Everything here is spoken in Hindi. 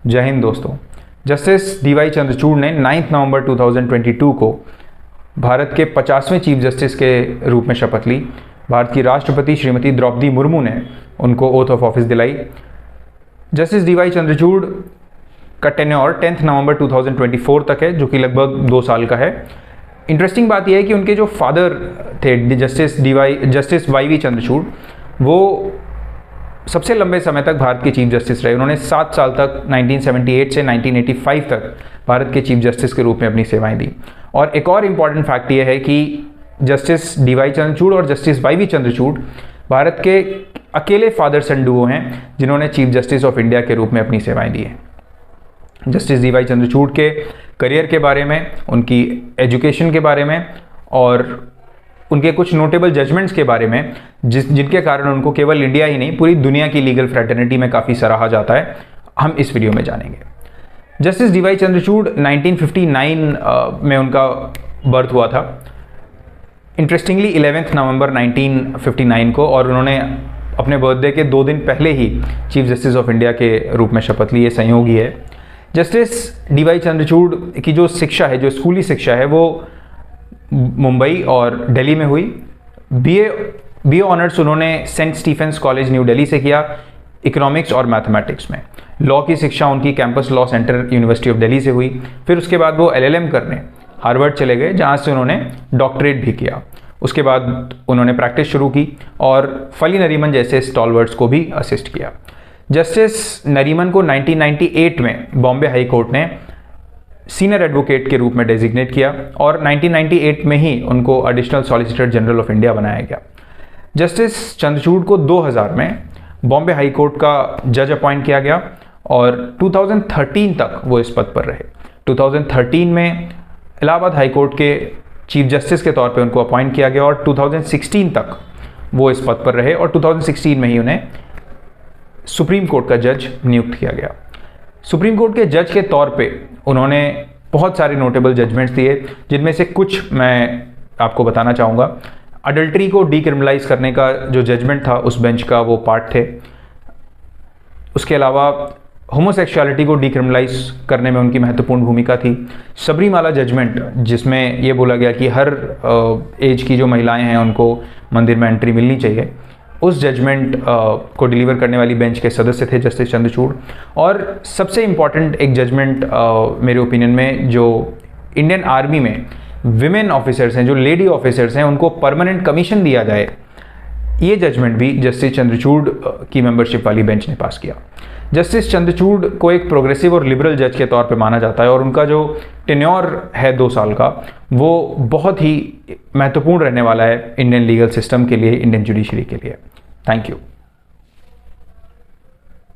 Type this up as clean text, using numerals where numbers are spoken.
जय हिंद दोस्तों। जस्टिस डीवाई चंद्रचूड़ ने 9 नवंबर 2022 को भारत के 50वें चीफ जस्टिस के रूप में शपथ ली। भारत की राष्ट्रपति श्रीमती द्रौपदी मुर्मू ने उनको ओथ ऑफ ऑफिस दिलाई। जस्टिस डीवाई चंद्रचूड़ का टेन्योर 10 नवंबर 2024 तक है, जो कि लगभग 2 साल का है। इंटरेस्टिंग बात यह है कि उनके जो फादर थे जस्टिस वाई वी चंद्रचूड़, वो सबसे लंबे समय तक भारत के चीफ जस्टिस रहे। उन्होंने 7 साल तक 1978 से 1985 तक भारत के चीफ जस्टिस के रूप में अपनी सेवाएं दी। और एक और इम्पॉर्टेंट फैक्ट ये है कि जस्टिस डीवाई चंद्रचूड़ और justice Y V Chandrachud Bharat के अकेले फादर सन डुओ हैं जिन्होंने चीफ जस्टिस ऑफ इंडिया के रूप में अपनी सेवाएं दी हैं। जस्टिस डीवाई चंद्रचूड़ के करियर के बारे में, उनकी एजुकेशन के बारे में और उनके कुछ नोटेबल जजमेंट्स के बारे में जिनके कारण उनको केवल इंडिया ही नहीं पूरी दुनिया की लीगल फ्रेटर्निटी में काफ़ी सराहा जाता है, हम इस वीडियो में जानेंगे। जस्टिस डीवाई चंद्रचूड़ 1959 में उनका बर्थ हुआ था, इंटरेस्टिंगली 11 नवंबर 1959 को, और उन्होंने अपने बर्थडे के 2 दिन पहले ही चीफ जस्टिस ऑफ इंडिया के रूप में शपथ ली। ये संयोग ही है। जस्टिस डीवाई चंद्रचूड़ की जो शिक्षा है, जो स्कूली शिक्षा है, वो मुंबई और दिल्ली में हुई। बीए ऑनर्स उन्होंने Saint Stephen's college New Delhi से किया, इकोनॉमिक्स और मैथमेटिक्स में। लॉ की शिक्षा उनकी campus law centre university of Delhi से हुई। फिर उसके बाद वो एलएलएम करने हार्वर्ड चले गए, जहाँ से उन्होंने डॉक्टरेट भी किया। उसके बाद उन्होंने प्रैक्टिस शुरू की और फली नरीमन जैसे स्टॉलवर्ड्स को भी असिस्ट किया। जस्टिस नरीमन को 1998 में बॉम्बे हाई कोर्ट ने सीनियर एडवोकेट के रूप में डेजिग्नेट किया और 1998 में ही उनको additional solicitor general of India बनाया गया। जस्टिस चंद्रचूड़ को 2000 में बॉम्बे हाई कोर्ट का जज अपॉइंट किया गया और 2013 तक वो इस पद पर रहे। 2013 में इलाहाबाद हाई कोर्ट के चीफ जस्टिस के तौर पे उनको अपॉइंट किया गया और 2016 तक वो इस पद पर रहे और 2016 में ही उन्हें सुप्रीम कोर्ट का जज नियुक्त किया गया। सुप्रीम कोर्ट के जज के तौर पे उन्होंने बहुत सारे नोटेबल जजमेंट्स दिए, जिनमें से कुछ मैं आपको बताना चाहूँगा। अडल्ट्री को डीक्रिमिनलाइज करने का जो जजमेंट था, उस बेंच का वो पार्ट थे। उसके अलावा होमोसेक्सुअलिटी को डीक्रिमिनलाइज करने में उनकी महत्वपूर्ण भूमिका थी। सबरीमाला जजमेंट, जिसमें ये बोला गया कि हर एज की जो महिलाएं हैं उनको मंदिर में एंट्री मिलनी चाहिए, उस जजमेंट को डिलीवर करने वाली बेंच के सदस्य थे जस्टिस चंद्रचूड़। और सबसे इम्पॉर्टेंट एक जजमेंट मेरे ओपिनियन में, जो इंडियन आर्मी में विमेन ऑफिसर्स हैं, जो लेडी ऑफिसर्स हैं, उनको परमानेंट कमीशन दिया जाए, ये जजमेंट भी जस्टिस चंद्रचूड़ की मेंबरशिप वाली बेंच ने पास किया। जस्टिस चंद्रचूड़ को एक प्रोग्रेसिव और लिबरल जज के तौर पे माना जाता है और उनका जो टेन्योर है 2 साल का, वो बहुत ही महत्वपूर्ण रहने वाला है इंडियन लीगल सिस्टम के लिए, इंडियन जुडिशरी के लिए। Thank you.